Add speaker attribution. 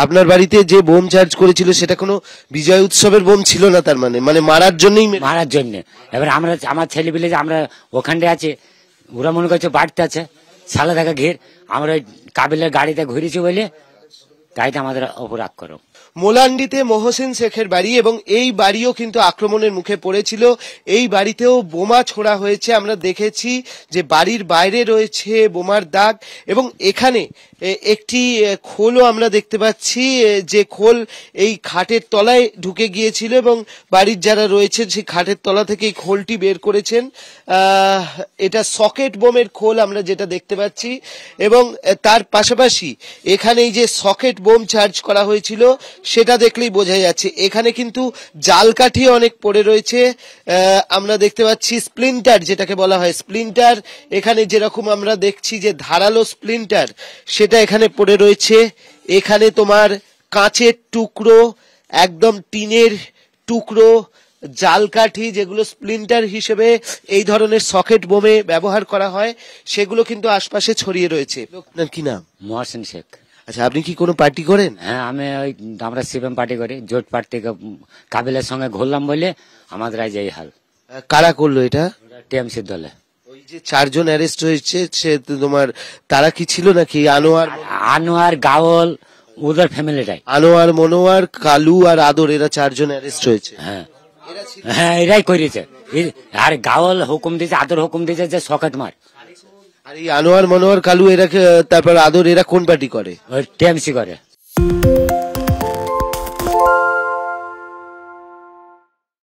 Speaker 1: আপনার বাড়িতে যে বোম চার্জ করেছিল সেটা কোনো বিজয় উৎসবের বোম ছিল না, তার মানে মানে মারার জন্যই
Speaker 2: মারার জন্য। এবার আমরা আমার ছেলে পেলে যে আমরা ওখানে আছে, ওরা মনে করছে বাড়তে আছে, সালা দেখা ঘের আমরা ওই কাবিলের গাড়িতে ঘুরেছি বলে গাড়িতে আমাদের ওপর আক্রমণ।
Speaker 1: মোলান্ডিতে মহসিন শেখের বাড়ি এবং এই বাড়িও কিন্তু আক্রমণের মুখে পড়েছিল। এই বাড়িতেও বোমা ছোড়া হয়েছে, আমরা দেখেছি যে বাড়ির বাইরে রয়েছে বোমার দাগ এবং এখানে একটি খোলও আমরা দেখতে পাচ্ছি, যে খোল এই খাটের তলায় ঢুকে গিয়েছিল এবং বাড়ির যারা রয়েছে সেই খাটের তলা থেকে এই খোলটি বের করেছেন। এটা সকেট বোমের খোল আমরা যেটা দেখতে পাচ্ছি এবং তার পাশাপাশি এখানে এই যে সকেট বোম চার্জ করা হয়েছিল সেটা দেখলেই বোঝা যাচ্ছে। এখানে কিন্তু জাল কাঠি অনেক পড়ে রয়েছে, আমরা দেখতে পাচ্ছি স্প্লিন্টার যেটাকে বলা হয় স্প্লিন্টার, এখানে যেরকম আমরা দেখছি যে ধারালো স্প্লিন্টার সেটা এখানে পড়ে রয়েছে। এখানে তোমার কাঁচের টুকরো, একদম টিনের টুকরো, জাল কাঠি যেগুলো স্প্লিন্টার হিসেবে এই ধরনের সকেট বোমে ব্যবহার করা হয় সেগুলো কিন্তু আশপাশে ছড়িয়ে রয়েছে। আপনার কি নাম?
Speaker 2: মহসিন শেখ।
Speaker 1: আচ্ছা, আপনি কি কোনো পার্টি করেন?
Speaker 2: হ্যাঁ, আমি ওই আমরা সিপিএম পার্টি করি, জোট পার্টি থেকে কাবিলের সঙ্গে ঘুরলাম বলে আমাদের আজ এই হাল।
Speaker 1: কারা করলো এটা?
Speaker 2: টিএমসির দলে।
Speaker 1: ওই যে 4 জন অ্যারেস্ট হয়েছে সে তোমার তারা কি ছিল নাকি?
Speaker 2: আনোয়ার গাওল ওদের ফ্যামিলিটাই,
Speaker 1: আনোয়ার, মনোয়ার, কালু আর আদর, এরা 4 জন অ্যারেস্ট হয়েছে।
Speaker 2: হ্যাঁ হ্যাঁ, এরাই করেছে। আর গাওল হুকুম দিয়েছে, আদর হুকুম দিয়েছে যে সকেট মার।
Speaker 1: আর এই আনোয়ার, মনোয়ার, কালু এরা তারপর আদর, এরা কোন পার্টি করে?
Speaker 2: ওই টিএমসি করে।